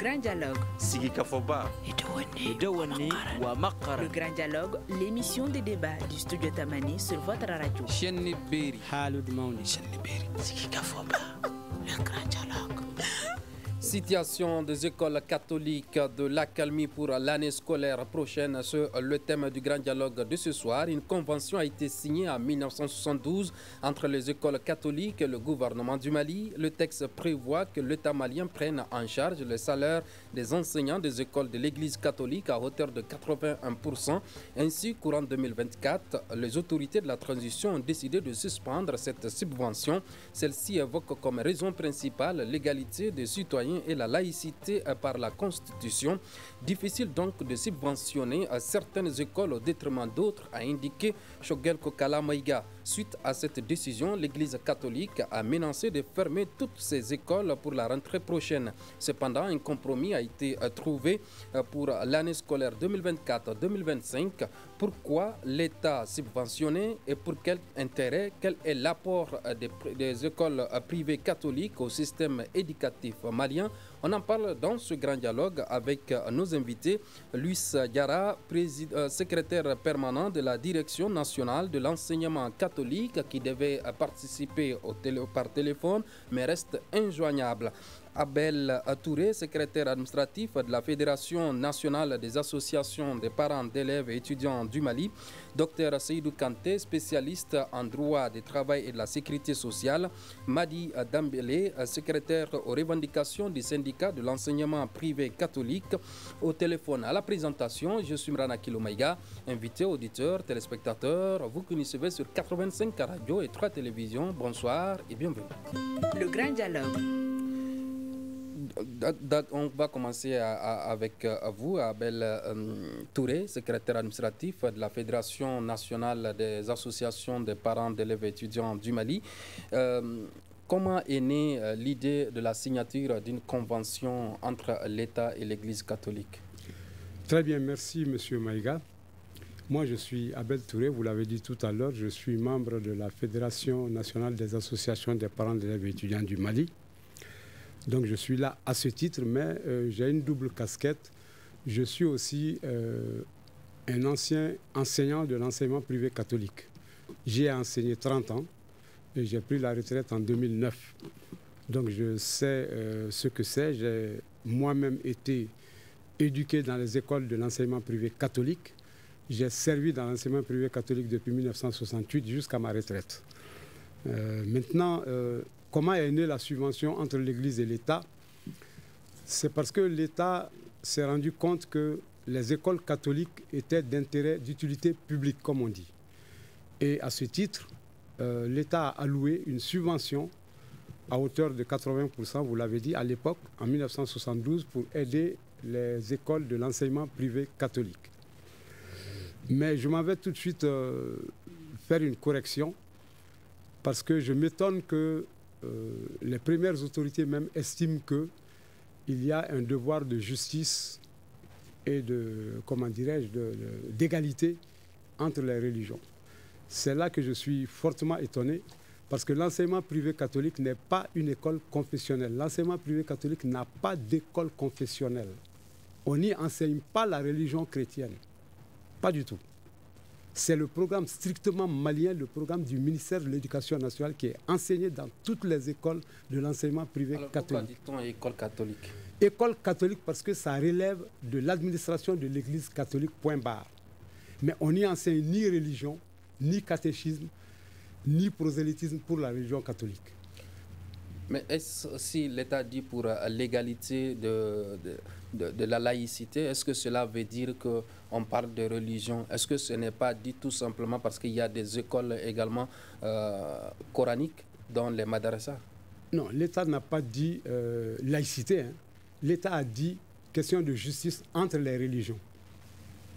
grand dialogue. Sigi Kafoba. Le grand dialogue, l'émission de débat du studio Tamani sur votre radio. Sigi Kafoba, le grand dialogue. Situation des écoles catholiques, de l'accalmie pour l'année scolaire prochaine, c'est le thème du grand dialogue de ce soir. Une convention a été signée en 1972 entre les écoles catholiques et le gouvernement du Mali. Le texte prévoit que l'État malien prenne en charge le salaire des enseignants des écoles de l'Église catholique à hauteur de 81%. Ainsi, courant 2024, les autorités de la transition ont décidé de suspendre cette subvention. Celle-ci évoque comme raison principale l'égalité des citoyens et la laïcité par la Constitution. Difficile donc de subventionner certaines écoles au détriment d'autres, a indiqué Shogel Kokala Maïga. Suite à cette décision, l'Église catholique a menacé de fermer toutes ces écoles pour la rentrée prochaine. Cependant, un compromis a été trouvé pour l'année scolaire 2024-2025. Pourquoi l'État subventionné et pour quel intérêt? Quel est l'apport des écoles privées catholiques au système éducatif malien? On en parle dans ce grand dialogue avec nos invités. Luis Diara, secrétaire permanent de la Direction nationale de l'enseignement catholique, qui devait participer par téléphone mais reste injoignable. Abel Touré, secrétaire administratif de la Fédération nationale des associations des parents d'élèves et étudiants du Mali. Dr Seydou Kanté, spécialiste en droit du travail et de la sécurité sociale. Madi Dambélé, secrétaire aux revendications du syndicat de l'enseignement privé catholique. Au téléphone à la présentation, je suis Mrana Kilomaïga, invité auditeurs, téléspectateurs. Vous qui nous suivez sur 85 radios et 3 télévisions. Bonsoir et bienvenue. Le grand dialogue. On va commencer avec vous, Abel Touré, secrétaire administratif de la Fédération nationale des associations des parents d'élèves et étudiants du Mali. Comment est née l'idée de la signature d'une convention entre l'État et l'Église catholique? Très bien, merci Monsieur Maïga. Moi, je suis Abel Touré, vous l'avez dit tout à l'heure, je suis membre de la Fédération nationale des associations des parents d'élèves et étudiants du Mali. Donc je suis là à ce titre, mais j'ai une double casquette. Je suis aussi un ancien enseignant de l'enseignement privé catholique. J'ai enseigné 30 ans et j'ai pris la retraite en 2009. Donc je sais ce que c'est. J'ai moi-même été éduqué dans les écoles de l'enseignement privé catholique. J'ai servi dans l'enseignement privé catholique depuis 1968 jusqu'à ma retraite. Maintenant, comment est née la subvention entre l'Église et l'État? C'est parce que l'État s'est rendu compte que les écoles catholiques étaient d'intérêt, d'utilité publique, comme on dit. Et à ce titre, l'État a alloué une subvention à hauteur de 80%, vous l'avez dit, à l'époque, en 1972, pour aider les écoles de l'enseignement privé catholique. Mais je m'en vais tout de suite faire une correction, parce que je m'étonne que les premières autorités même estiment qu'il y a un devoir de justice et de, comment dirais-je, d'égalité entre les religions. C'est là que je suis fortement étonné, parce que l'enseignement privé catholique n'est pas une école confessionnelle. L'enseignement privé catholique n'a pas d'école confessionnelle. On n'y enseigne pas la religion chrétienne. Pas du tout. C'est le programme strictement malien, le programme du ministère de l'Éducation nationale qui est enseigné dans toutes les écoles de l'enseignement privé catholique. Pourquoi dit-on école catholique? École catholique parce que ça relève de l'administration de l'Église catholique, point barre. Mais on n'y enseigne ni religion, ni catéchisme, ni prosélytisme pour la religion catholique. Mais est-ce, si l'État dit pour l'égalité de la laïcité, est-ce que cela veut dire qu'on parle de religion? Est-ce que ce n'est pas dit tout simplement parce qu'il y a des écoles également coraniques dans les madrasas? Non, l'État n'a pas dit laïcité. Hein. L'État a dit question de justice entre les religions.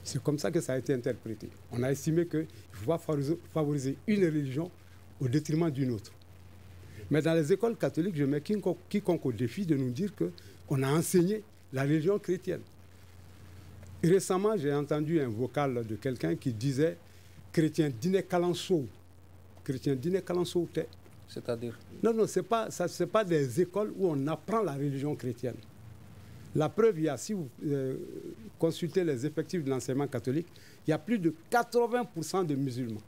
C'est comme ça que ça a été interprété. On a estimé qu'il faut pas favoriser une religion au détriment d'une autre. Mais dans les écoles catholiques, je mets quiconque au défi de nous dire qu'on a enseigné la religion chrétienne. Et récemment, j'ai entendu un vocal de quelqu'un qui disait « chrétien dîner calançou ». Chrétien dîner calançou, c'est-à-dire? Non, non, ce n'est pas des écoles où on apprend la religion chrétienne. La preuve, si vous consultez les effectifs de l'enseignement catholique, il y a plus de 80% de musulmans.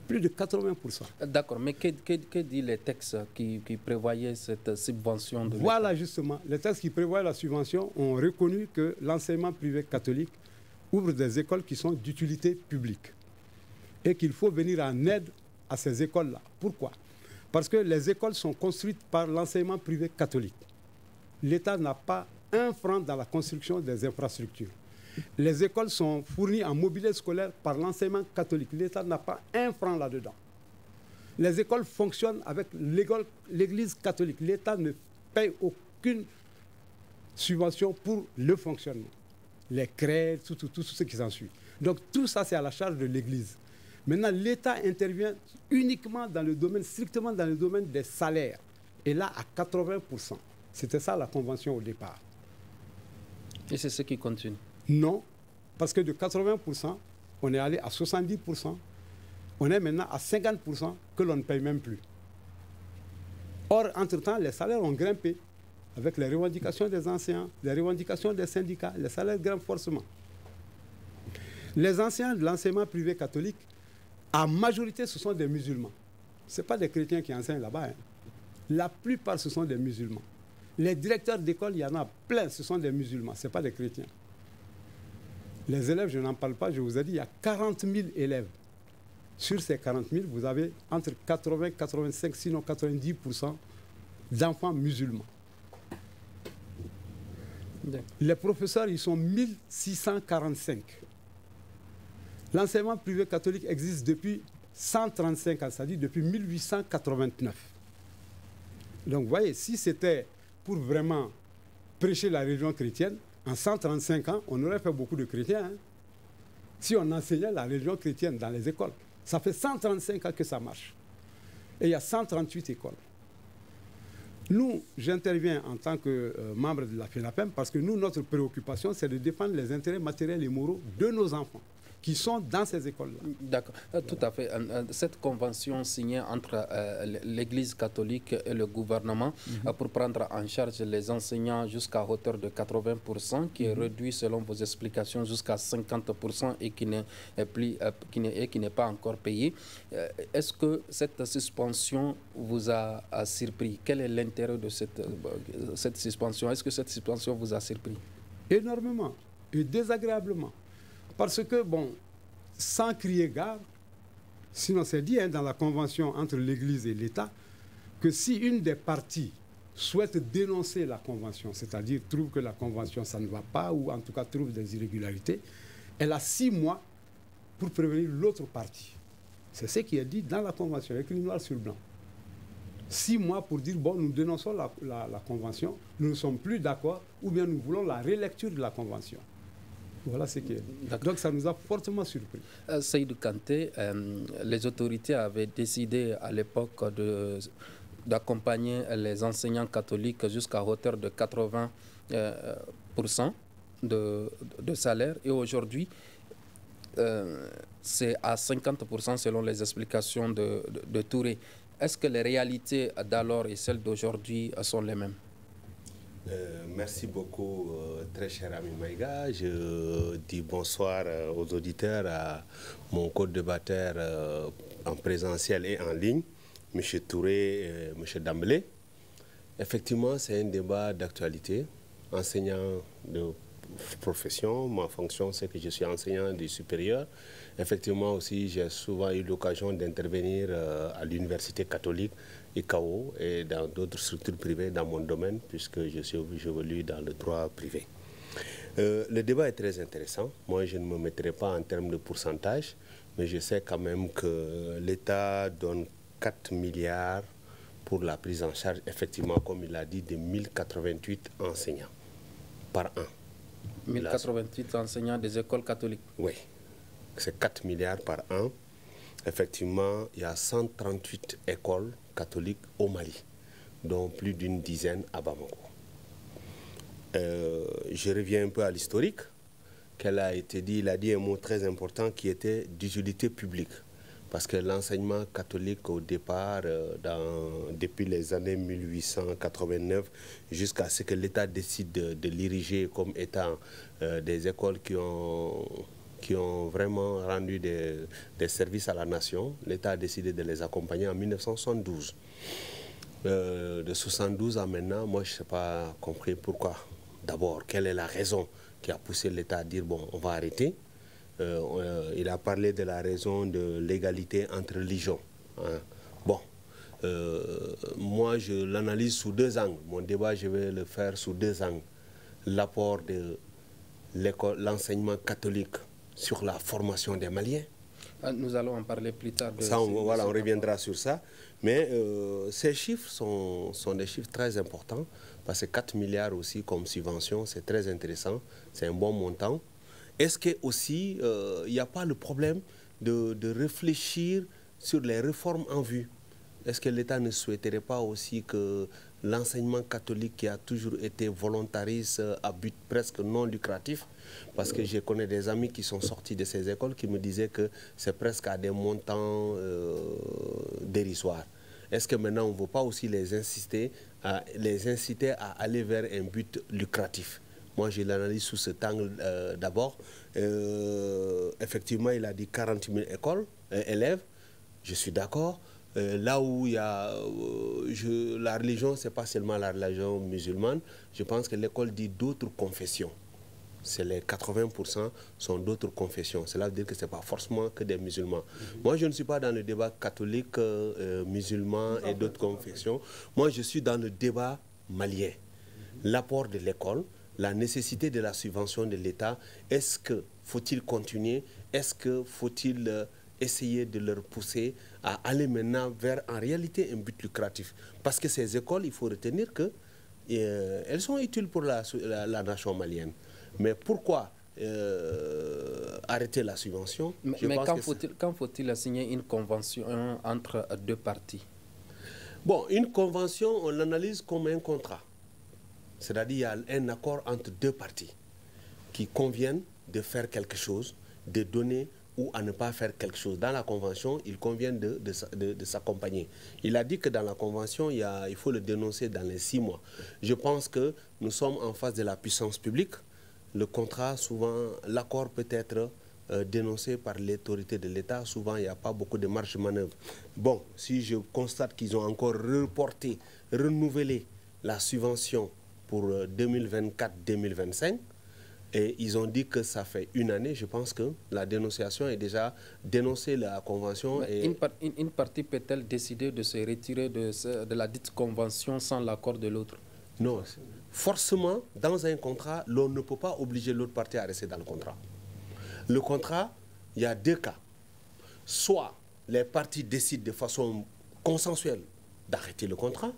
Plus de 80%. D'accord, mais que dit les textes qui prévoyaient cette subvention de Voilà justement, les textes qui prévoient la subvention ont reconnu que l'enseignement privé catholique ouvre des écoles qui sont d'utilité publique et qu'il faut venir en aide à ces écoles-là. Pourquoi? Parce que les écoles sont construites par l'enseignement privé catholique. L'État n'a pas un franc dans la construction des infrastructures. Les écoles sont fournies en mobilier scolaire par l'enseignement catholique. L'État n'a pas un franc là-dedans. Les écoles fonctionnent avec l'Église catholique. L'État ne paye aucune subvention pour le fonctionnement. Les crèches, tout ce qui s'ensuit. Donc tout ça, c'est à la charge de l'Église. Maintenant, l'État intervient uniquement dans le domaine, strictement dans le domaine des salaires. Et là, à 80%. C'était ça la convention au départ. Et c'est ce qui continue? Non, parce que de 80%, on est allé à 70%. On est maintenant à 50% que l'on ne paye même plus. Or, entre-temps, les salaires ont grimpé avec les revendications des enseignants, les revendications des syndicats, les salaires grimpent forcément. Les enseignants de l'enseignement privé catholique, en majorité, ce sont des musulmans. Ce ne sont pas des chrétiens qui enseignent là-bas. Hein. La plupart, ce sont des musulmans. Les directeurs d'école, il y en a plein, ce sont des musulmans, ce ne sont pas des chrétiens. Les élèves, je n'en parle pas, je vous ai dit, il y a 40 000 élèves. Sur ces 40 000, vous avez entre 80, 85, sinon 90% d'enfants musulmans. Les professeurs, ils sont 1645. L'enseignement privé catholique existe depuis 135 ans, c'est-à-dire depuis 1889. Donc, vous voyez, si c'était pour vraiment prêcher la religion chrétienne, en 135 ans, on aurait fait beaucoup de chrétiens. Hein. Si on enseignait la religion chrétienne dans les écoles, ça fait 135 ans que ça marche. Et il y a 138 écoles. Nous, j'interviens en tant que membre de la FENAPEM parce que nous, notre préoccupation, c'est de défendre les intérêts matériels et moraux de nos enfants qui sont dans ces écoles-là. D'accord, tout à fait. Cette convention signée entre l'Église catholique et le gouvernement pour prendre en charge les enseignants jusqu'à hauteur de 80%, qui est réduit selon vos explications jusqu'à 50% et qui n'est pas encore payé. Est-ce que cette suspension vous a surpris? Quel est l'intérêt de cette suspension? Est-ce que cette suspension vous a surpris? Énormément et désagréablement. Parce que, bon, sans crier gare, sinon c'est dit dans la convention entre l'Église et l'État, que si une des parties souhaite dénoncer la convention, c'est-à-dire trouve que la convention, ça ne va pas, ou en tout cas trouve des irrégularités, elle a 6 mois pour prévenir l'autre partie. C'est ce qui est dit dans la convention, écrit noir sur blanc. 6 mois pour dire, bon, nous dénonçons la convention, nous ne sommes plus d'accord, ou bien nous voulons la rélecture de la convention. Voilà ce qui est. Donc ça nous a fortement surpris. Seydou Kanté, les autorités avaient décidé à l'époque d'accompagner les enseignants catholiques jusqu'à hauteur de 80% de salaire. Et aujourd'hui, c'est à 50% selon les explications de Touré. Est-ce que les réalités d'alors et celles d'aujourd'hui sont les mêmes? Merci beaucoup, très cher ami Maïga. Je dis bonsoir aux auditeurs, à mon co-débatteur en présentiel et en ligne, M. Touré et M. Dambélé. Effectivement, c'est un débat d'actualité. Enseignant de profession, ma fonction, c'est que je suis enseignant du supérieur. Effectivement aussi, j'ai souvent eu l'occasion d'intervenir à l'université catholique ICAO et dans d'autres structures privées dans mon domaine, puisque j'évolue dans le droit privé. Le débat est très intéressant. Moi, je ne me mettrai pas en termes de pourcentage, mais je sais quand même que l'État donne 4 milliards pour la prise en charge, effectivement, comme il l'a dit, de 1088 enseignants par an. 1088 enseignants des écoles catholiques. Oui, c'est 4 milliards par an. Effectivement, il y a 138 écoles catholiques au Mali, dont plus d'une dizaine à Bamako. Je reviens un peu à l'historique qu'elle a été dit. Il a dit un mot très important qui était d'utilité publique. Parce que l'enseignement catholique au départ, depuis les années 1889, jusqu'à ce que l'État décide de l'ériger comme étant des écoles qui ont vraiment rendu des services à la nation, l'État a décidé de les accompagner en 1972. De 72 à maintenant, moi je n'ai pas compris pourquoi. D'abord, quelle est la raison qui a poussé l'État à dire bon, on va arrêter. Il a parlé de la raison de l'égalité entre religions. Hein. Bon, moi je l'analyse sous deux angles. Mon débat, je vais le faire sous deux angles. L'apport de l'enseignement catholique sur la formation des Maliens. Nous allons en parler plus tard. Ça, on reviendra sur ça. Mais ces chiffres sont des chiffres très importants parce que 4 milliards aussi comme subvention, c'est très intéressant, c'est un bon montant. Est-ce que aussi il n'y a pas le problème de réfléchir sur les réformes en vue? Est-ce que l'État ne souhaiterait pas aussi que l'enseignement catholique qui a toujours été volontariste à but presque non lucratif, parce que je connais des amis qui sont sortis de ces écoles qui me disaient que c'est presque à des montants dérisoires. Est-ce que maintenant on ne veut pas aussi les inciter à aller vers un but lucratif? Moi, je l'analyse sous cet angle d'abord. Effectivement, il a dit 40 000 élèves. Je suis d'accord. Là où il y a la religion, ce n'est pas seulement la religion musulmane. Je pense que l'école dit d'autres confessions. C'est les 80% sont d'autres confessions. Cela veut dire que ce n'est pas forcément que des musulmans. Moi, je ne suis pas dans le débat catholique, musulman et d'autres confessions. Moi, je suis dans le débat malien. L'apport de l'école, la nécessité de la subvention de l'État, est-ce que faut-il continuer? Est-ce que faut-il essayer de leur pousser à aller maintenant vers en réalité un but lucratif? Parce que ces écoles, il faut retenir qu'elles sont utiles pour la nation malienne. Mais pourquoi arrêter la subvention? Mais quand faut-il signer une convention entre deux parties? Bon, une convention, on l'analyse comme un contrat. C'est-à-dire qu'il y a un accord entre deux parties qui conviennent de faire quelque chose, de donner ou à ne pas faire quelque chose. Dans la convention, il convient de s'accompagner. Il a dit que dans la convention, il faut le dénoncer dans les 6 mois. Je pense que nous sommes en face de la puissance publique. Le contrat, souvent, l'accord peut être dénoncé par l'autorité de l'État. Souvent, il n'y a pas beaucoup de marge de manœuvre. Bon, si je constate qu'ils ont encore reporté, renouvelé la subvention pour 2024-2025, et ils ont dit que ça fait 1 année, je pense que la dénonciation est déjà dénoncée, la convention. Et une partie peut-elle décider de se retirer de la dite convention sans l'accord de l'autre? Non. Forcément, dans un contrat, l'on ne peut pas obliger l'autre partie à rester dans le contrat. Le contrat, il y a 2 cas. Soit les parties décident de façon consensuelle d'arrêter le contrat,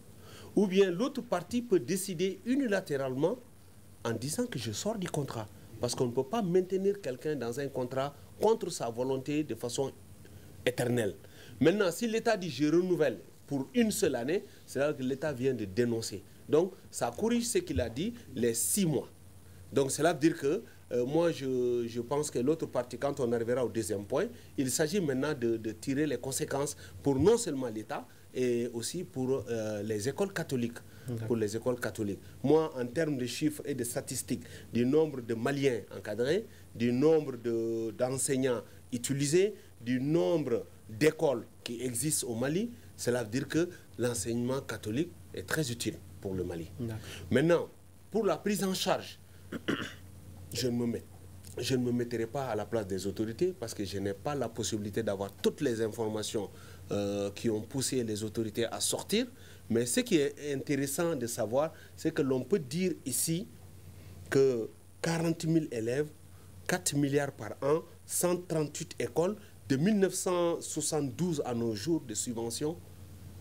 ou bien l'autre partie peut décider unilatéralement en disant que je sors du contrat. Parce qu'on ne peut pas maintenir quelqu'un dans un contrat contre sa volonté de façon éternelle. Maintenant, si l'État dit je renouvelle pour 1 seule année, c'est là que l'État vient de dénoncer. Donc, ça corrige ce qu'il a dit, les 6 mois. Donc, cela veut dire que moi, je pense que l'autre partie, quand on arrivera au 2e point, il s'agit maintenant de tirer les conséquences pour non seulement l'État, et aussi pour les écoles catholiques. Pour les écoles catholiques. Moi, en termes de chiffres et de statistiques, du nombre de Maliens encadrés, du nombre d'enseignants utilisés, du nombre d'écoles qui existent au Mali, cela veut dire que l'enseignement catholique est très utile pour le Mali. Maintenant, pour la prise en charge, je ne me mettrai pas à la place des autorités parce que je n'ai pas la possibilité d'avoir toutes les informations qui ont poussé les autorités à sortir. Mais ce qui est intéressant de savoir, c'est que l'on peut dire ici que 40 000 élèves, 4 milliards par an, 138 écoles, de 1972 à nos jours de subventions,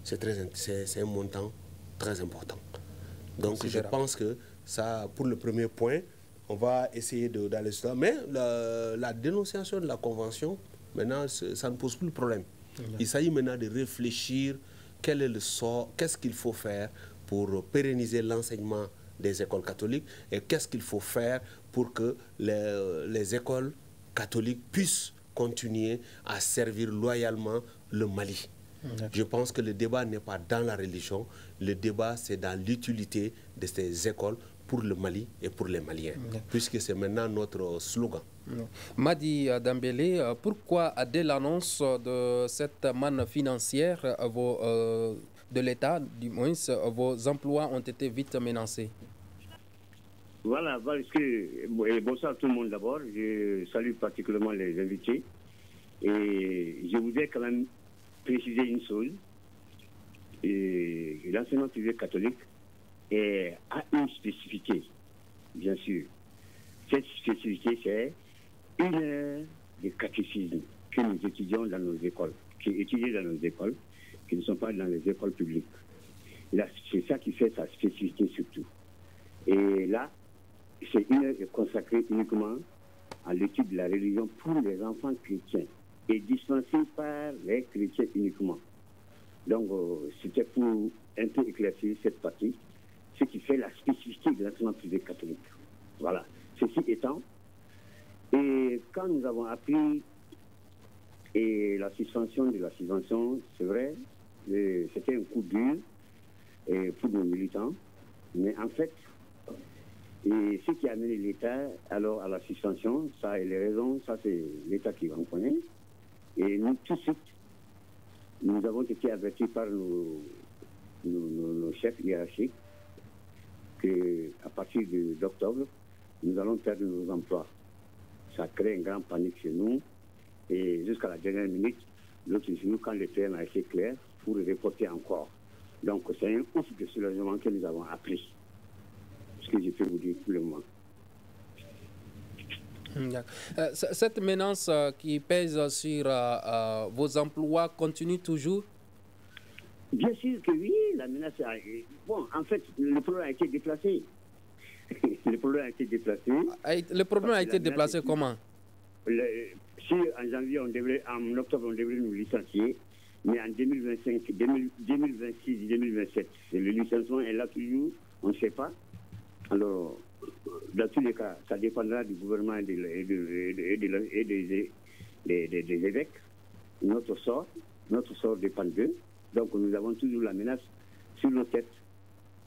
c'est un montant très important. Donc je pense que ça, pour le premier point, on va essayer d'aller sur ça. Mais la dénonciation de la convention, maintenant, ça ne pose plus de problème. Il s'agit maintenant de réfléchir quel est le sort, qu'est-ce qu'il faut faire pour pérenniser l'enseignement des écoles catholiques et qu'est-ce qu'il faut faire pour que les écoles catholiques puissent continuer à servir loyalement le Mali. Je pense que le débat n'est pas dans la religion, le débat c'est dans l'utilité de ces écoles pour le Mali et pour les Maliens, puisque c'est maintenant notre slogan. Madi Dambélé, pourquoi dès l'annonce de cette manne financière de l'État, du moins, vos emplois ont été vite menacés? Voilà, parce que, bonsoir tout le monde d'abord, je salue particulièrement les invités et je voudrais quand même préciser une chose. L'enseignement privé catholique a une spécificité, bien sûr. Cette spécificité, c'est une heure de catéchisme que nous étudions dans nos écoles, qui est étudiée dans nos écoles, qui ne sont pas dans les écoles publiques. C'est ça qui fait sa spécificité surtout. Et là, c'est une heure consacrée uniquement à l'étude de la religion pour les enfants chrétiens et dispensée par les chrétiens uniquement. Donc, c'était pour un peu éclaircir cette partie, ce qui fait la spécificité de l'enseignement privé catholique. Voilà. Ceci étant, et quand nous avons appris la suspension de la subvention, c'est vrai, c'était un coup dur pour nos militants, mais en fait, ce qui a amené l'État alors à la suspension, ça et les raisons, ça c'est l'État qui en connaît. Et nous, tout de suite, nous avons été avertis par nos chefs hiérarchiques qu'à partir d'octobre, nous allons perdre nos emplois. Ça crée une grande panique chez nous. Et jusqu'à la dernière minute, l'autre jour, quand le terme a été clair, pour le reporter encore. Donc c'est un ouf de soulagement que nous avons appris. Ce que je peux vous dire pour le moment. Cette menace qui pèse sur vos emplois continue toujours? Bien sûr que oui, la menace bon, en fait, le problème a été déplacé. Le problème a été déplacé. Le problème a été déplacé comment? Si en janvier, en octobre, on devrait nous licencier, mais en 2025, 2026, 2027, le licenciement est là toujours, on ne sait pas. Alors, dans tous les cas, ça dépendra du gouvernement et des évêques. Notre sort dépend d'eux. Donc, nous avons toujours la menace sur nos têtes.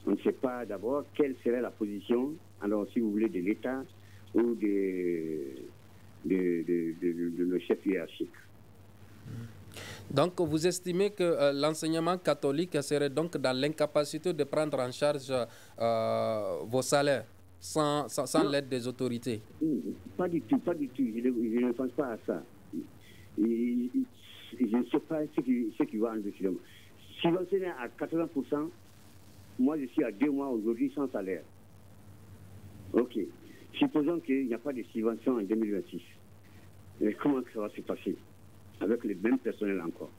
On ne sait pas d'abord quelle serait la position, alors si vous voulez, de l'État ou de nos chefs hiérarchiques. Donc, vous estimez que l'enseignement catholique serait donc dans l'incapacité de prendre en charge vos salaires sans l'aide des autorités? Pas du tout, pas du tout. Je ne pense pas à ça. Je ne sais pas ce qui va en dessous. Si l'enseigne à 80%, moi je suis à 2 mois aujourd'hui sans salaire. Ok. Supposons qu'il n'y a pas de subvention en 2026. Mais comment ça va se passer avec le même personnel encore?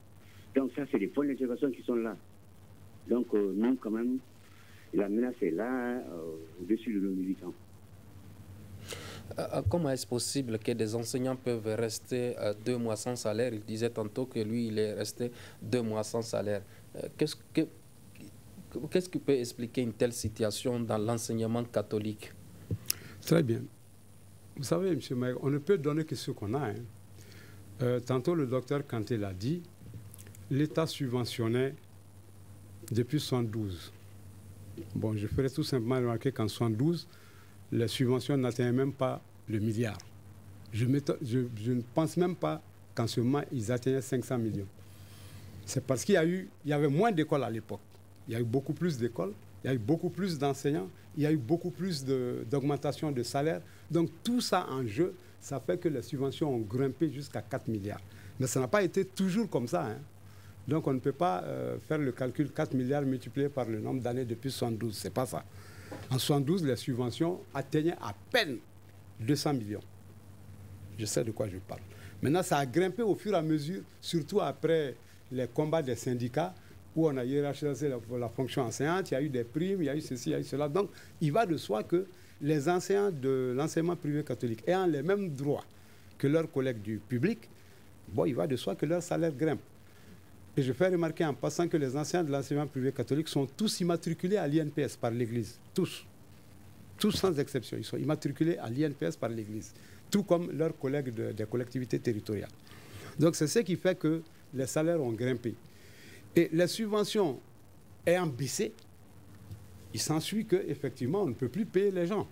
Donc ça, c'est des points d'interrogation qui sont là. Donc nous, quand même, la menace est là, au-dessus de nos militants. Comment est-ce possible que des enseignants peuvent rester 2 mois sans salaire? Il disait tantôt que lui, il est resté 2 mois sans salaire. Qu'est-ce qui peut expliquer une telle situation dans l'enseignement catholique? Très bien. Vous savez, M. Maïga, on ne peut donner que ce qu'on a. Tantôt, le docteur Kanté l'a dit, l'État subventionnait depuis 1972. Bon, je ferai tout simplement remarquer qu'en 1972, les subventions n'atteignaient même pas le milliard. Je ne pense même pas qu'en ce moment, ils atteignaient 500 millions. C'est parce qu'il y avait moins d'écoles à l'époque. Il y a eu beaucoup plus d'écoles, il y a eu beaucoup plus d'enseignants, il y a eu beaucoup plus d'augmentation de salaire. Donc tout ça en jeu, ça fait que les subventions ont grimpé jusqu'à 4 milliards. Mais ça n'a pas été toujours comme ça. Donc on ne peut pas faire le calcul 4 milliards multiplié par le nombre d'années depuis 1972. Ce n'est pas ça. En 1972, les subventions atteignaient à peine 200 millions. Je sais de quoi je parle. Maintenant, ça a grimpé au fur et à mesure, surtout après les combats des syndicats, où on a hiérarchisé la fonction enseignante, il y a eu des primes, il y a eu ceci, il y a eu cela. Donc, il va de soi que les enseignants de l'enseignement privé catholique ayant les mêmes droits que leurs collègues du public, bon, il va de soi que leur salaire grimpe. Et je fais remarquer en passant que les enseignants de l'enseignement privé catholique sont tous immatriculés à l'INPS par l'Église. Tous. Tous sans exception. Ils sont immatriculés à l'INPS par l'Église. tout comme leurs collègues des collectivités territoriales. Donc c'est ce qui fait que les salaires ont grimpé. Et les subventions ayant baissé, il s'ensuit qu'effectivement, on ne peut plus payer les gens.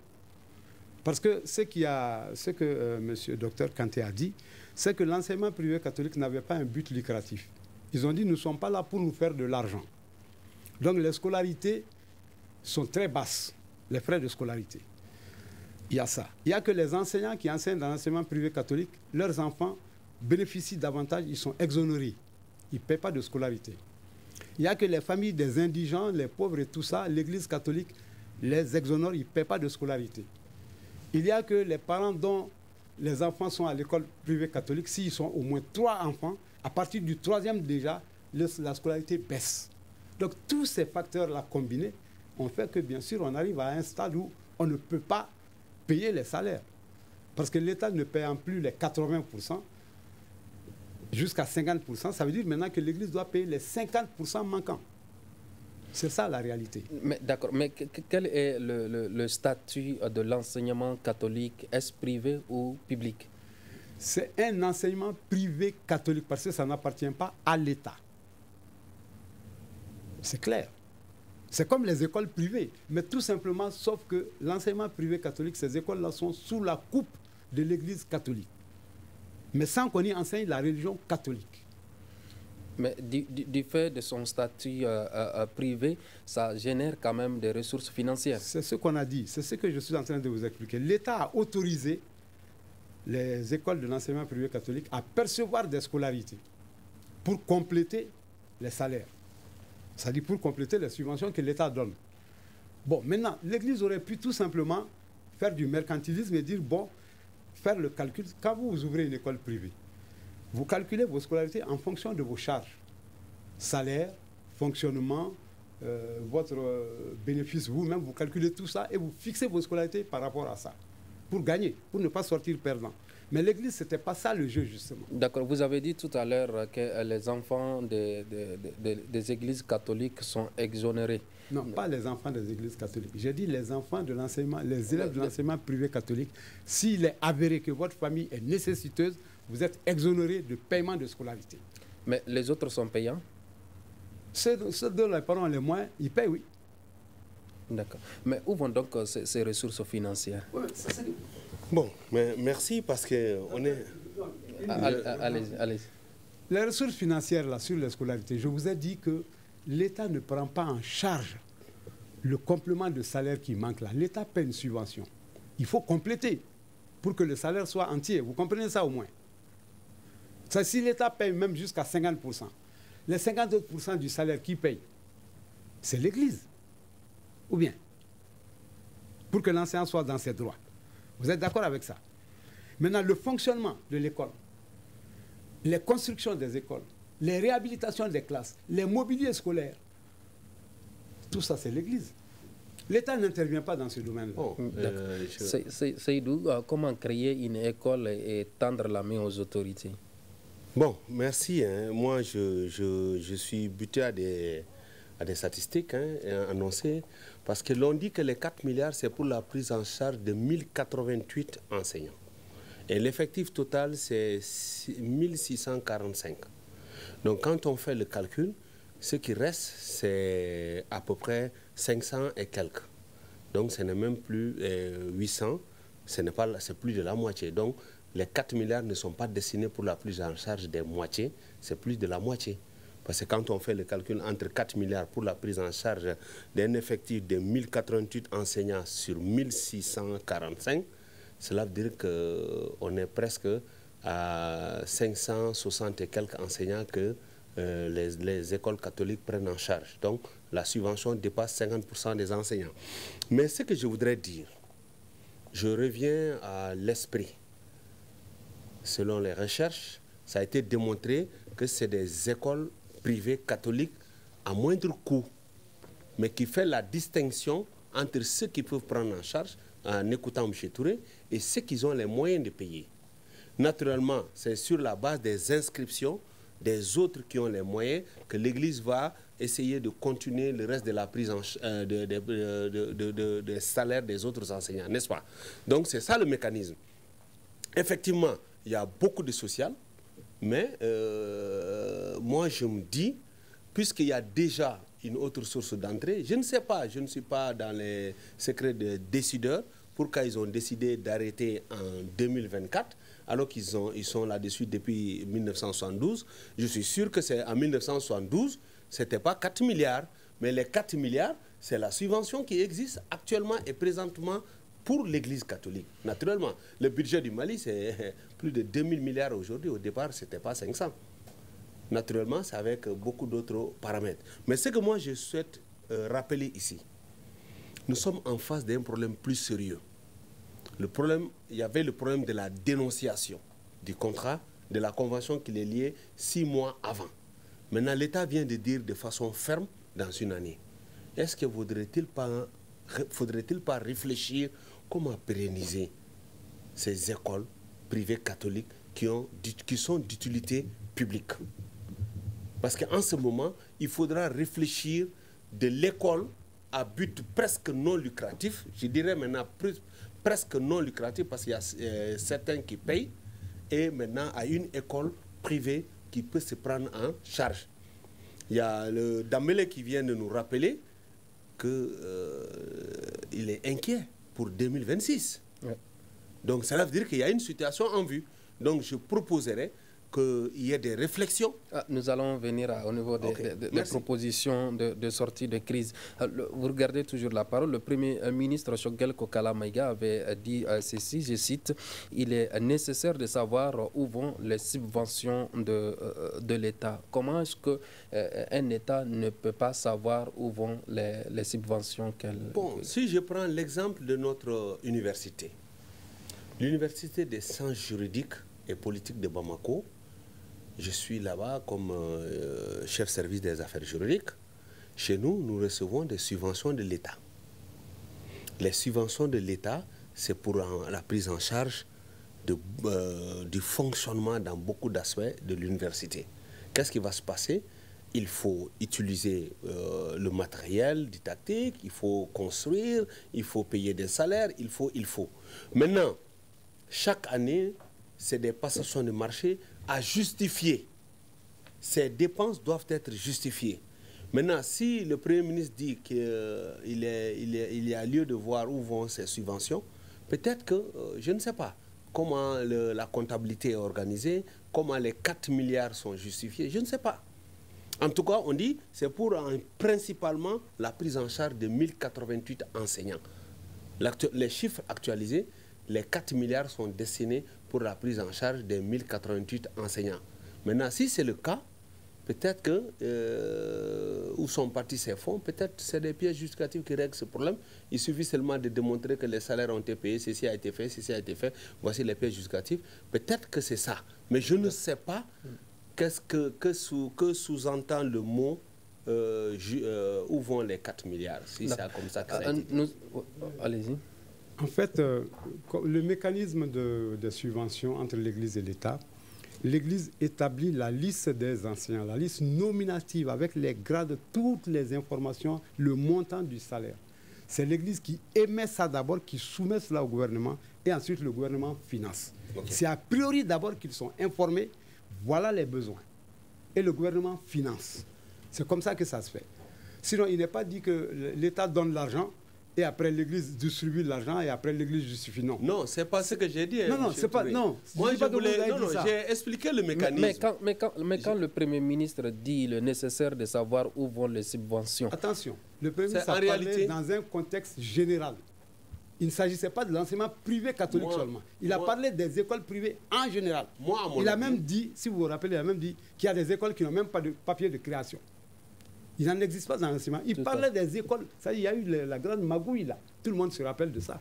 Parce que ce que M. Dr Kanté a dit, c'est que l'enseignement privé catholique n'avait pas un but lucratif. Ils ont dit, nous ne sommes pas là pour nous faire de l'argent. Donc les scolarités sont très basses, les frais de scolarité. Il y a ça. Il y a que les enseignants qui enseignent dans l'enseignement privé catholique, leurs enfants bénéficient davantage, ils sont exonérés. Ils ne paient pas de scolarité. Il y a que les familles des indigents, les pauvres et tout ça, l'Église catholique les exonère, ils ne paient pas de scolarité. Il y a que les parents dont les enfants sont à l'école privée catholique, s'ils sont au moins 3 enfants, à partir du 3e déjà, la scolarité baisse. Donc tous ces facteurs-là combinés ont fait que bien sûr on arrive à un stade où on ne peut pas payer les salaires. Parce que l'État ne paie en plus les 80%, jusqu'à 50%, ça veut dire maintenant que l'Église doit payer les 50% manquants. C'est ça la réalité. D'accord, mais quel est le statut de l'enseignement catholique? Est-ce privé ou public? C'est un enseignement privé catholique parce que ça n'appartient pas à l'État. C'est clair. C'est comme les écoles privées, mais tout simplement, sauf que l'enseignement privé catholique, ces écoles-là sont sous la coupe de l'Église catholique. Mais sans qu'on y enseigne la religion catholique. Mais du fait de son statut privé, ça génère quand même des ressources financières. C'est ce qu'on a dit, c'est ce que je suis en train de vous expliquer. L'État a autorisé les écoles de l'enseignement privé catholique à percevoir des scolarités pour compléter les salaires. C'est-à-dire pour compléter les subventions que l'État donne. Bon, maintenant, l'Église aurait pu tout simplement faire du mercantilisme et dire, bon, faire le calcul. Quand vous ouvrez une école privée, vous calculez vos scolarités en fonction de vos charges. Salaire, fonctionnement, votre bénéfice, vous-même, vous calculez tout ça et vous fixez vos scolarités par rapport à ça. Pour gagner, pour ne pas sortir perdant. Mais l'Église, ce n'était pas ça le jeu, justement. D'accord. Vous avez dit tout à l'heure que les enfants des églises catholiques sont exonérés. Non, pas les enfants des églises catholiques. J'ai dit les enfants de l'enseignement, les élèves de l'enseignement privé catholique. S'il est avéré que votre famille est nécessiteuse, vous êtes exonéré de paiement de scolarité. Mais les autres sont payants? Ceux dont les parents ont les moyens, ils payent, oui. D'accord. Mais où vont donc ces ressources financières? Oui, bon, mais merci parce qu'on est... Allez-y. Les ressources financières là, sur les scolarités, je vous ai dit que l'État ne prend pas en charge le complément de salaire qui manque là. L'État paie une subvention. Il faut compléter pour que le salaire soit entier. Vous comprenez ça au moins? Ça, si l'État paye même jusqu'à 50%, les 50% du salaire qui paye, c'est l'Église. Ou bien, pour que l'enseignant soit dans ses droits. Vous êtes d'accord avec ça? Maintenant, le fonctionnement de l'école, les constructions des écoles, les réhabilitations des classes, les mobiliers scolaires, tout ça, c'est l'Église. L'État n'intervient pas dans ce domaine-là. Oh, Seydou, comment créer une école et tendre la main aux autorités? Bon, merci. Moi, je suis buté à des statistiques annoncées, parce que l'on dit que les 4 milliards, c'est pour la prise en charge de 1088 enseignants. Et l'effectif total, c'est 1645. Donc, quand on fait le calcul, ce qui reste, c'est à peu près 500 et quelques. Donc, ce n'est même plus 800, c'est plus de la moitié. Donc, les 4 milliards ne sont pas destinés pour la prise en charge des moitiés, c'est plus de la moitié. Parce que quand on fait le calcul entre 4 milliards pour la prise en charge d'un effectif de 1088 enseignants sur 1645, cela veut dire qu'on est presque à 560 et quelques enseignants que les écoles catholiques prennent en charge. Donc la subvention dépasse 50% des enseignants. Mais ce que je voudrais dire, je reviens à l'esprit. Selon les recherches, ça a été démontré que c'est des écoles privées catholiques à moindre coût, mais qui fait la distinction entre ceux qui peuvent prendre en charge, en écoutant M. Touré, et ceux qui ont les moyens de payer. Naturellement, c'est sur la base des inscriptions des autres qui ont les moyens que l'Église va essayer de continuer le reste de la prise en des salaires des autres enseignants, n'est-ce pas? Donc c'est ça le mécanisme. effectivement, il y a beaucoup de social, mais moi je me dis, puisqu'il y a déjà une autre source d'entrée, je ne sais pas, je ne suis pas dans les secrets des décideurs, pourquoi ils ont décidé d'arrêter en 2024, alors qu'ils sont là-dessus depuis 1972. Je suis sûr que c'est en 1972, ce n'était pas 4 milliards, mais les 4 milliards, c'est la subvention qui existe actuellement et présentement pour l'Église catholique. Naturellement, le budget du Mali, c'est plus de 2000 milliards aujourd'hui. Au départ, ce n'était pas 500. Naturellement, c'est avec beaucoup d'autres paramètres. Mais ce que moi, je souhaite rappeler ici, nous sommes en face d'un problème plus sérieux. Le problème, il y avait le problème de la dénonciation du contrat, de la convention qui les liait 6 mois avant. Maintenant, l'État vient de dire de façon ferme dans une année. Est-ce que faudrait-il pas réfléchir comment pérenniser ces écoles privées catholiques qui sont d'utilité publique? Parce qu'en ce moment, il faudra réfléchir de l'école à but presque non lucratif, je dirais maintenant presque non lucratif parce qu'il y a certains qui payent, et maintenant à une école privée qui peut se prendre en charge. Il y a le Dambélé qui vient de nous rappeler qu'il est inquiet pour 2026. Ouais. Donc cela veut dire qu'il y a une situation en vue. Donc je proposerais qu'il y ait des réflexions. Nous allons venir au niveau des propositions de sortie de crise. Vous regardez toujours la parole. Le Premier ministre Choguel Kokala Maïga avait dit ceci, je cite, « Il est nécessaire de savoir où vont les subventions de l'État. » Comment est-ce qu'un État ne peut pas savoir où vont les subventions qu'elle... Bon, si je prends l'exemple de notre université, l'université des sciences juridiques et politiques de Bamako, je suis là-bas comme chef service des affaires juridiques. Chez nous, nous recevons des subventions de l'État. Les subventions de l'État, c'est pour la prise en charge du fonctionnement dans beaucoup d'aspects de l'université. Qu'est-ce qui va se passer? Il faut utiliser le matériel didactique, il faut construire, il faut payer des salaires, il faut. Maintenant, chaque année, c'est des passations de marché à justifier. Ces dépenses doivent être justifiées. Maintenant, si le Premier ministre dit qu'il y a lieu de voir où vont ces subventions, peut-être que, je ne sais pas, comment la comptabilité est organisée, comment les 4 milliards sont justifiés, je ne sais pas. En tout cas, on dit c'est pour principalement la prise en charge de 1088 enseignants. Les chiffres actualisés, les 4 milliards sont destinés pour la prise en charge des 1088 enseignants. Maintenant, si c'est le cas, peut-être que, où sont partis ces fonds, peut-être c'est des pièces justificatives qui règlent ce problème. Il suffit seulement de démontrer que les salaires ont été payés, ceci a été fait, ceci a été fait, voici les pièces justificatives. Peut-être que c'est ça. Mais je ne sais pas que sous-entend le mot où vont les 4 milliards, si c'est comme ça que ça a été. Allez-y. En fait, le mécanisme de subvention entre l'Église et l'État, l'Église établit la liste des enseignants, la liste nominative avec les grades, toutes les informations, le montant du salaire. C'est l'Église qui émet ça d'abord, qui soumet cela au gouvernement et ensuite le gouvernement finance. Okay. C'est a priori d'abord qu'ils sont informés, voilà les besoins. Et le gouvernement finance. C'est comme ça que ça se fait. Sinon, il n'est pas dit que l'État donne l'argent et après l'Église distribue l'argent et après l'Église justifie. Non. Non, c'est pas ce que j'ai dit. Non, c'est pas. Non. Moi, j'ai expliqué le mécanisme. Mais quand le Premier ministre dit le nécessaire de savoir où vont les subventions. Attention, le Premier ministre a parlé dans un contexte général. Il ne s'agissait pas de l'enseignement privé catholique seulement. Il a parlé des écoles privées en général. Il a même dit, si vous vous rappelez, il a même dit qu'il y a des écoles qui n'ont même pas de papier de création. Il n'en existe pas dans l'enseignement. Il parlait des écoles. Ça, il y a eu la grande magouille là. Tout le monde se rappelle de ça.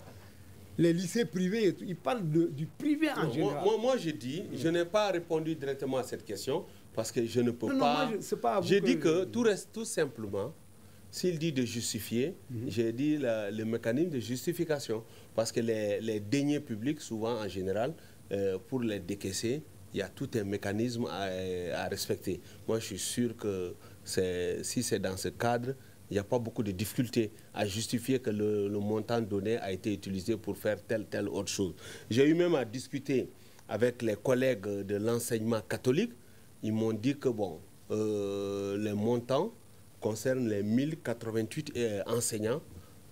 Les lycées privés, il parle du privé en général. Moi, je dis, je n'ai pas répondu directement à cette question parce que je ne peux pas. J'ai dit que tout reste tout simplement. S'il dit de justifier, j'ai dit le mécanisme de justification. Parce que les deniers publics, souvent en général, pour les décaisser, il y a tout un mécanisme à respecter. Moi, je suis sûr que si c'est dans ce cadre, il n'y a pas beaucoup de difficultés à justifier que le montant donné a été utilisé pour faire telle autre chose. J'ai eu même à discuter avec les collègues de l'enseignement catholique, ils m'ont dit que bon, les montants concernent les 1088 enseignants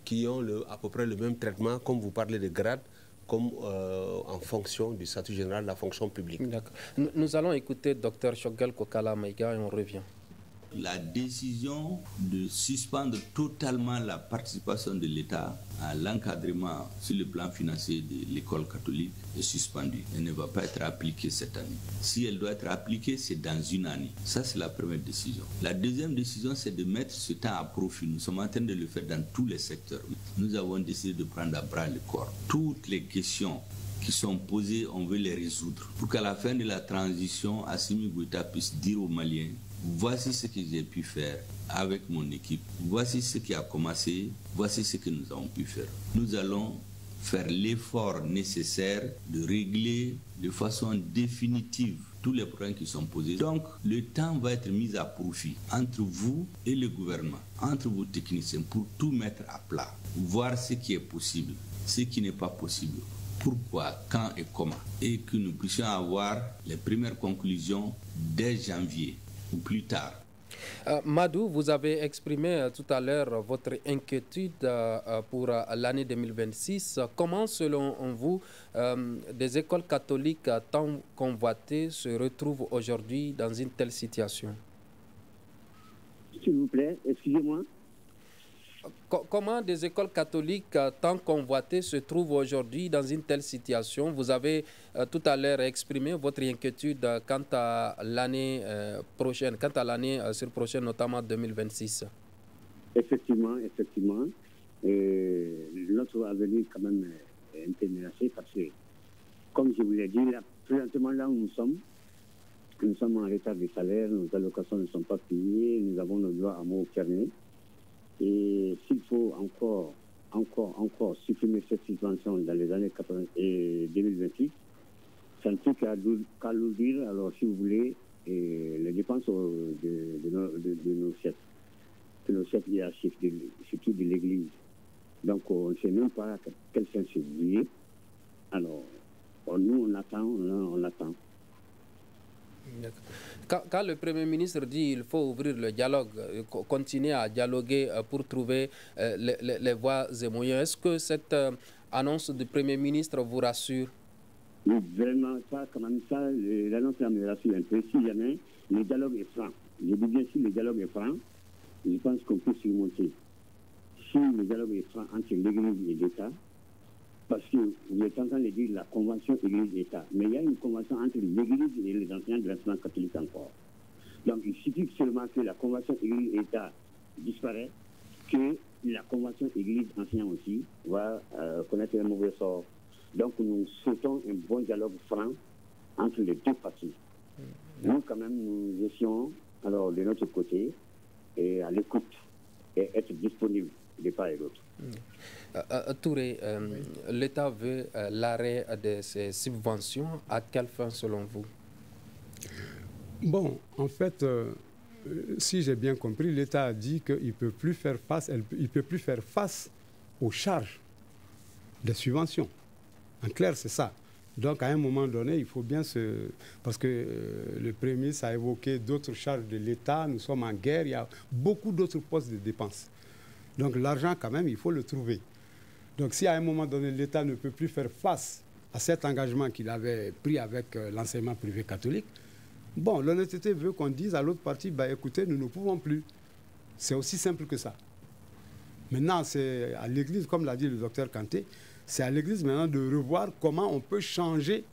qui ont à peu près le même traitement, comme vous parlez de grade, comme en fonction du statut général de la fonction publique. D'accord. Nous allons écouter Dr Choguel Kokala Maïga et on revient. La décision de suspendre totalement la participation de l'État à l'encadrement sur le plan financier de l'école catholique est suspendue. Elle ne va pas être appliquée cette année. Si elle doit être appliquée, c'est dans une année. Ça, c'est la première décision. La deuxième décision, c'est de mettre ce temps à profit. Nous sommes en train de le faire dans tous les secteurs. Nous avons décidé de prendre à bras le corps toutes les questions qui sont posées, on veut les résoudre. Pour qu'à la fin de la transition, Assimi Goïta puisse dire aux Maliens: voici ce que j'ai pu faire avec mon équipe, voici ce qui a commencé, voici ce que nous avons pu faire. Nous allons faire l'effort nécessaire de régler de façon définitive tous les problèmes qui sont posés. Donc, le temps va être mis à profit entre vous et le gouvernement, entre vos techniciens, pour tout mettre à plat, voir ce qui est possible, ce qui n'est pas possible. Pourquoi, quand et comment. Et que nous puissions avoir les premières conclusions dès janvier ou plus tard. Madou, vous avez exprimé tout à l'heure votre inquiétude pour l'année 2026. Comment, selon vous, des écoles catholiques tant convoitées se retrouvent aujourd'hui dans une telle situation? S'il vous plaît, excusez-moi. Comment des écoles catholiques tant convoitées se trouvent aujourd'hui dans une telle situation? Vous avez tout à l'heure exprimé votre inquiétude quant à l'année prochaine, prochaine, notamment 2026. Effectivement. Notre avenir quand même est un peu menacé parce que, comme je vous l'ai dit, présentement là où nous sommes en retard de salaire, nos allocations ne sont pas payées, nous avons nos droits à mots fermés. Et s'il faut encore supprimer cette subvention dans les années 80 et 2026, ça ne peut qu'alourdir, alors si vous voulez, les dépenses de nos chefs, hiérarchiques, surtout de l'Église. Donc on ne sait même pas quel sens se vouer. Alors nous on attend. Quand le Premier ministre dit qu'il faut ouvrir le dialogue, continuer à dialoguer pour trouver les voies et moyens, est-ce que cette annonce du Premier ministre vous rassure? Oui, vraiment, l'annonce me rassure un peu. Si jamais le dialogue est franc, je dis bien si le dialogue est franc, je pense qu'on peut surmonter. Si le dialogue est franc entre l'Église et l'État, parce que vous êtes en train de dire la convention Église-État, mais il y a une convention entre l'Église et les enseignants de l'enseignement catholique encore. Donc il suffit seulement que la convention Église-État disparaisse, que la convention Église-enseignant aussi va connaître un mauvais sort. Donc nous souhaitons un bon dialogue franc entre les deux parties. Nous quand même, nous essayons alors de notre côté et à l'écoute et être disponibles de part et d'autre. Touré, l'État veut l'arrêt de ces subventions. À quelle fin selon vous? Bon, en fait, si j'ai bien compris, l'État a dit qu'il ne peut plus faire face aux charges des subventions. En clair, c'est ça. Donc, à un moment donné, il faut bien se... Parce que le Premier ministre a évoqué d'autres charges de l'État, nous sommes en guerre, il y a beaucoup d'autres postes de dépenses. Donc, l'argent, quand même, il faut le trouver. Donc, si à un moment donné, l'État ne peut plus faire face à cet engagement qu'il avait pris avec l'enseignement privé catholique, bon, l'honnêteté veut qu'on dise à l'autre partie, bah, écoutez, nous ne pouvons plus. C'est aussi simple que ça. Maintenant, c'est à l'Église, comme l'a dit le docteur Kanté, c'est à l'Église maintenant de revoir comment on peut changer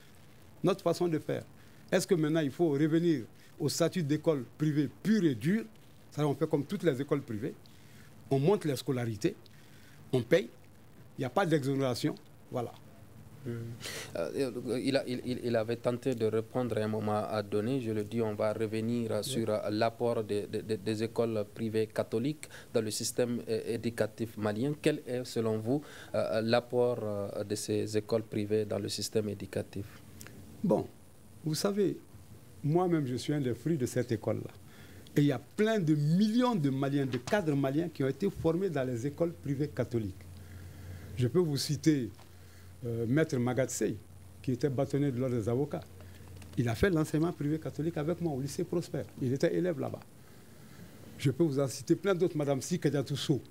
notre façon de faire. Est-ce que maintenant, il faut revenir au statut d'école privée pure et dure? Ça, on fait comme toutes les écoles privées. On monte les scolarités, on paye, il n'y a pas d'exonération, voilà. Il avait tenté de répondre à un moment donné, je le dis, on va revenir sur l'apport des écoles privées catholiques dans le système éducatif malien. Quel est, selon vous, l'apport de ces écoles privées dans le système éducatif? Bon, vous savez, moi-même, je suis un des fruits de cette école-là. Et il y a plein de millions de Maliens, de cadres maliens qui ont été formés dans les écoles privées catholiques. Je peux vous citer Maître Magatsey, qui était bâtonnier de l'ordre des avocats. Il a fait l'enseignement privé catholique avec moi au lycée Prosper. Il était élève là-bas. Je peux vous en citer plein d'autres. Madame Sikadiatousso,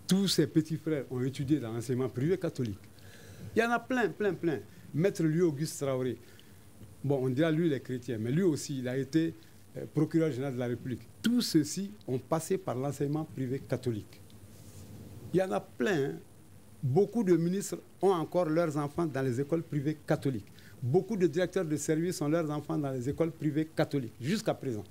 tous ses petits frères ont étudié dans l'enseignement privé catholique. Il y en a plein. Maître Louis Auguste Traoré. Bon, on dira lui, il est chrétien, mais lui aussi, il a été procureur général de la République. Tous ceux-ci ont passé par l'enseignement privé catholique. Il y en a plein. Hein. Beaucoup de ministres ont encore leurs enfants dans les écoles privées catholiques. Beaucoup de directeurs de services ont leurs enfants dans les écoles privées catholiques, jusqu'à présent.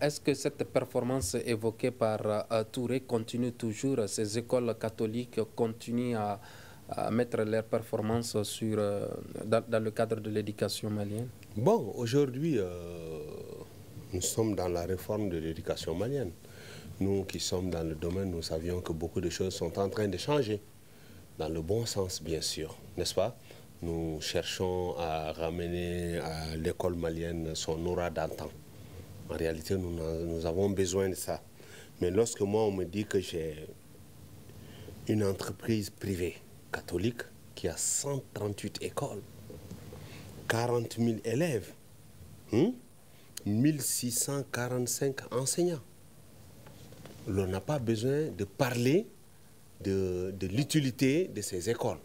Est-ce que cette performance évoquée par Touré continue toujours? Ces écoles catholiques continuent à mettre leurs performances dans le cadre de l'éducation malienne? Bon, aujourd'hui, nous sommes dans la réforme de l'éducation malienne. Nous qui sommes dans le domaine, nous savions que beaucoup de choses sont en train de changer. Dans le bon sens, bien sûr, n'est-ce pas? Nous cherchons à ramener à l'école malienne son aura d'antan. En réalité, nous avons besoin de ça. Mais lorsque moi, on me dit que j'ai une entreprise privée catholique qui a 138 écoles, 40 000 élèves, 1645 enseignants, on n'a pas besoin de parler de l'utilité de ces écoles.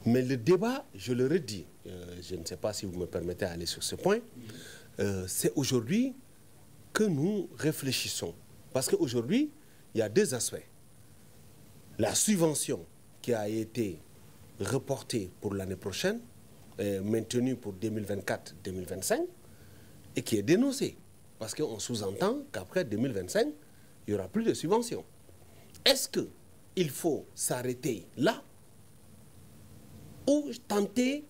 Mais le débat, je le redis, je ne sais pas si vous me permettez d'aller sur ce point, c'est aujourd'hui que nous réfléchissons. Parce qu'aujourd'hui, il y a deux aspects. La subvention qui a été reportée pour l'année prochaine, maintenue pour 2024-2025, et qui est dénoncée. Parce qu'on sous-entend qu'après 2025, il n'y aura plus de subvention. Est-ce qu'il faut s'arrêter là ou tenter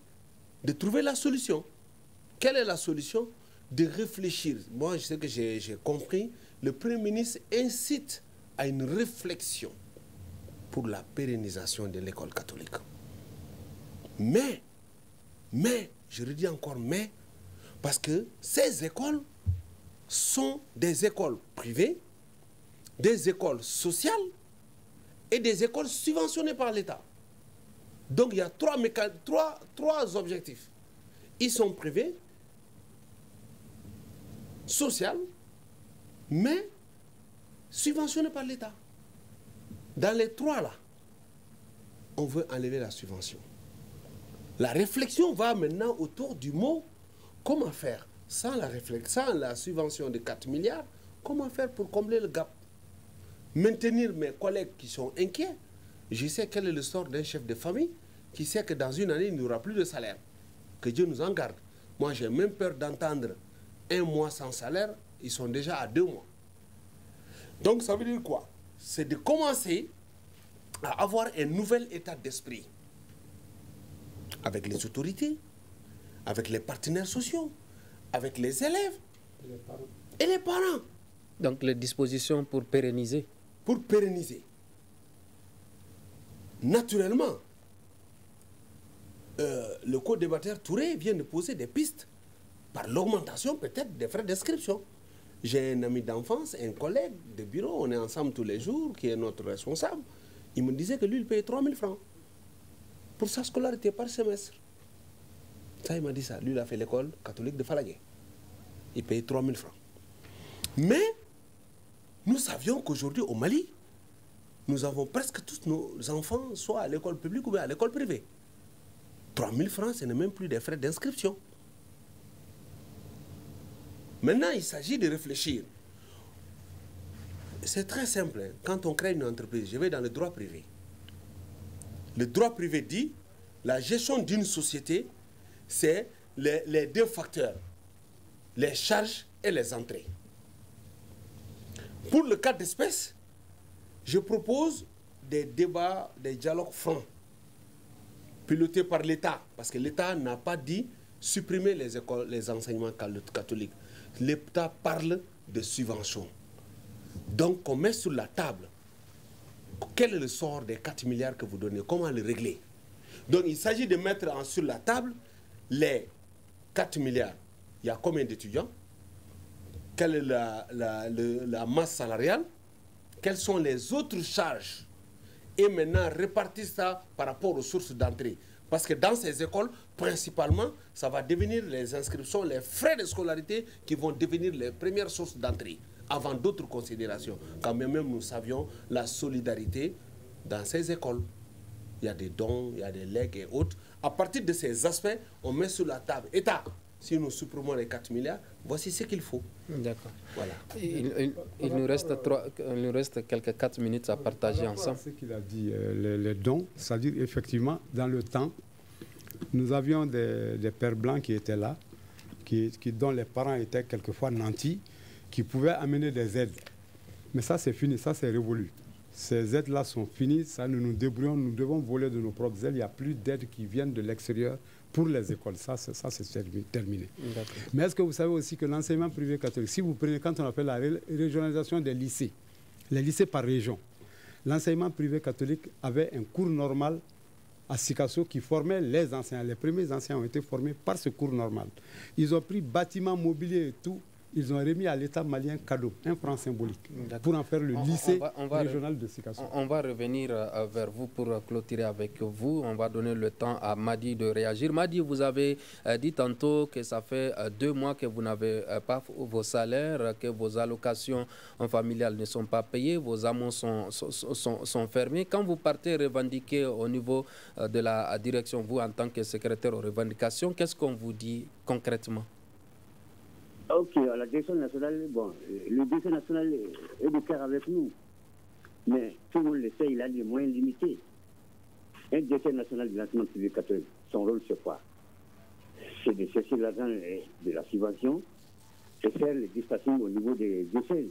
de trouver la solution? Quelle est la solution? De réfléchir. Moi, je sais que j'ai compris, le Premier ministre incite à une réflexion pour la pérennisation de l'école catholique. Mais, je redis encore mais, parce que ces écoles sont des écoles privées, des écoles sociales et des écoles subventionnées par l'État. Donc il y a trois objectifs. Ils sont privés, social, mais subventionné par l'État. Dans les trois là, on veut enlever la subvention. La réflexion va maintenant autour du mot comment faire sans la subvention de 4 milliards, comment faire pour combler le gap? Maintenir mes collègues qui sont inquiets. Je sais quel est le sort d'un chef de famille qui sait que dans une année, il n'y aura plus de salaire. Que Dieu nous en garde. Moi, j'ai même peur d'entendre 1 mois sans salaire, ils sont déjà à 2 mois. Donc, ça veut dire quoi? C'est de commencer à avoir un nouvel état d'esprit avec les autorités, avec les partenaires sociaux, avec les élèves et les parents. Donc, les dispositions pour pérenniser. Pour pérenniser. Naturellement, le co-débatteur Touré vient de poser des pistes par l'augmentation peut-être des frais d'inscription. J'ai un ami d'enfance, un collègue de bureau, on est ensemble tous les jours, qui est notre responsable. Il me disait que lui, il payait 3 000 francs pour sa scolarité par semestre. Ça, il m'a dit ça. Lui, il a fait l'école catholique de Falagué. Il payait 3 000 francs. Mais nous savions qu'aujourd'hui, au Mali, nous avons presque tous nos enfants, soit à l'école publique ou bien à l'école privée. 3 000 francs, ce n'est même plus des frais d'inscription. Maintenant, il s'agit de réfléchir. C'est très simple. Hein. Quand on crée une entreprise, je vais dans le droit privé. Le droit privé dit, la gestion d'une société, c'est les deux facteurs, les charges et les entrées. Pour le cas d'espèce, je propose des débats, des dialogues francs, pilotés par l'État, parce que l'État n'a pas dit supprimer les écoles, les enseignements catholiques. L'État parle de subventions. Donc, on met sur la table quel est le sort des 4 milliards que vous donnez, comment le régler. Donc, il s'agit de mettre sur la table les 4 milliards. Il y a combien d'étudiants? Quelle est la masse salariale? Quelles sont les autres charges? et maintenant répartissent ça par rapport aux sources d'entrée. Parce que dans ces écoles, principalement, ça va devenir les inscriptions, les frais de scolarité qui vont devenir les premières sources d'entrée, avant d'autres considérations. Quand même nous savions la solidarité dans ces écoles. Il y a des dons, il y a des legs et autres. À partir de ces aspects, on met sur la table. État, si nous supprimons les 4 milliards, voici ce qu'il faut. D'accord. Voilà. Il nous reste quelques 4 minutes à partager ensemble. Ce qu'il a dit, les dons, c'est-à-dire effectivement, dans le temps, nous avions des pères blancs qui étaient là, dont les parents étaient quelquefois nantis, qui pouvaient amener des aides. Mais ça, c'est fini, ça, c'est révolu. Ces aides-là sont finies, ça, nous nous débrouillons, nous devons voler de nos propres ailes. Il n'y a plus d'aides qui viennent de l'extérieur pour les écoles. Ça c'est terminé. Mais est-ce que vous savez aussi que l'enseignement privé catholique, si vous prenez, quand on appelle la régionalisation des lycées, les lycées par région, l'enseignement privé catholique avait un cours normal à Sikasso qui formait les enseignants. Les premiers enseignants ont été formés par ce cours normal. Ils ont pris bâtiments, mobilier et tout. Ils ont remis à l'État malien cadeau, un franc symbolique, pour en faire le lycée régional de Sikasso. On va revenir vers vous pour clôturer avec vous. On va donner le temps à Madi de réagir. Madi, vous avez dit tantôt que ça fait 2 mois que vous n'avez pas vos salaires, que vos allocations familiales ne sont pas payées, vos amants sont fermés. Quand vous partez revendiquer au niveau de la direction, vous en tant que secrétaire aux revendications, qu'est-ce qu'on vous dit concrètement? Ok, à la direction nationale, bon, le direction national est de cœur avec nous. Mais tout le monde le sait, il a des moyens limités. Un directeur national de l'enseignement privé catholique, son rôle c'est quoi? C'est de chercher l'argent de la subvention et faire le dispatching au niveau des diocèses.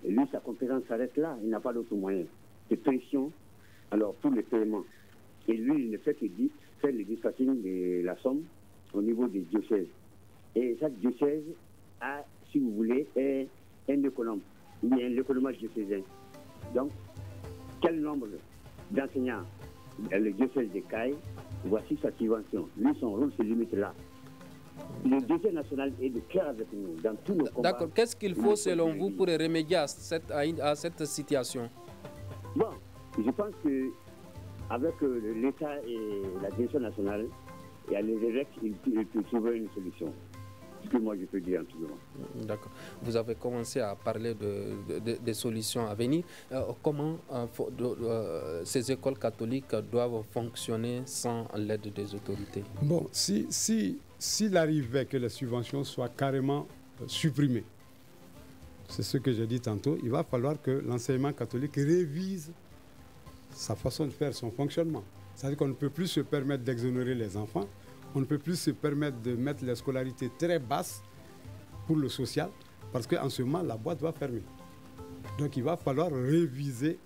Et lui, sa compétence s'arrête là, il n'a pas d'autres moyens. De pression, alors pour le paiement. Et lui, il ne fait que faire le dispatching de la somme au niveau des diocèses. Et chaque diocèse a, si vous voulez, un économe. Il y a un économage diocésain. Donc, quel nombre d'enseignants le diocèse de Caille, voici sa subvention. Lui, son rôle se limite là. Le diocèse national est de cœur avec nous dans tous nos combats. D'accord. Qu'est-ce qu'il faut, selon vous, pour remédier à cette situation? Bon, je pense qu'avec l'État et la direction nationale, et à les évêques, ils peuvent trouver une solution. Ce que moi je peux dire en tout cas. D'accord. Vous avez commencé à parler des solutions à venir. Comment ces écoles catholiques doivent fonctionner sans l'aide des autorités? Bon, s'il arrivait que les subventions soient carrément supprimées, c'est ce que j'ai dit tantôt, il va falloir que l'enseignement catholique révise sa façon de faire son fonctionnement. C'est-à-dire qu'on ne peut plus se permettre d'exonérer les enfants. On ne peut plus se permettre de mettre les scolarités très basses pour le social, parce qu'en ce moment, la boîte va fermer. Donc il va falloir réviser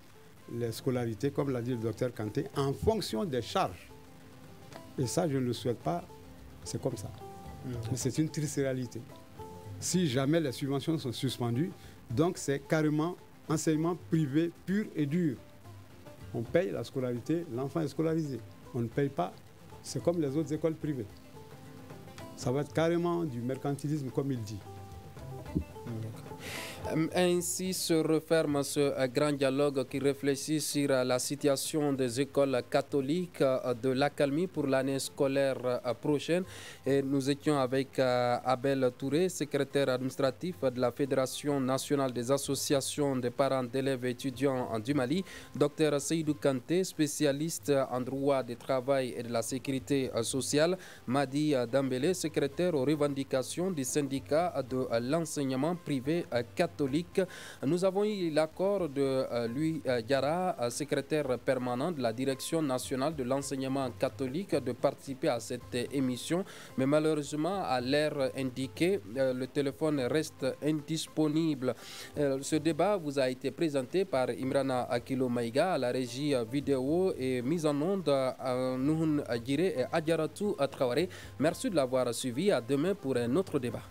les scolarités, comme l'a dit le docteur Kanté, en fonction des charges. Et ça, je ne le souhaite pas, c'est comme ça. Mais c'est une triste réalité. Si jamais les subventions sont suspendues, donc c'est carrément enseignement privé pur et dur. On paye la scolarité, l'enfant est scolarisé. On ne paye pas, c'est comme les autres écoles privées. Ça va être carrément du mercantilisme, comme il dit. Ainsi se referme ce grand dialogue qui réfléchit sur la situation des écoles catholiques de l'Accalmie pour l'année scolaire prochaine. Et nous étions avec Abel Touré, secrétaire administratif de la Fédération nationale des associations des parents d'élèves et étudiants du Mali, Dr Seydou Kanté, spécialiste en droit du travail et de la sécurité sociale, Madi Dambélé, secrétaire aux revendications du syndicat de l'enseignement privé catholique. Nous avons eu l'accord de Louis Diarra, secrétaire permanent de la Direction nationale de l'enseignement catholique, de participer à cette émission. Mais malheureusement, à l'heure indiquée, le téléphone reste indisponible. Ce débat vous a été présenté par Imrana Akilo Maïga à la régie vidéo et mise en onde Nouhoun Agiré et Adjaratou Traoré. Merci de l'avoir suivi. À demain pour un autre débat.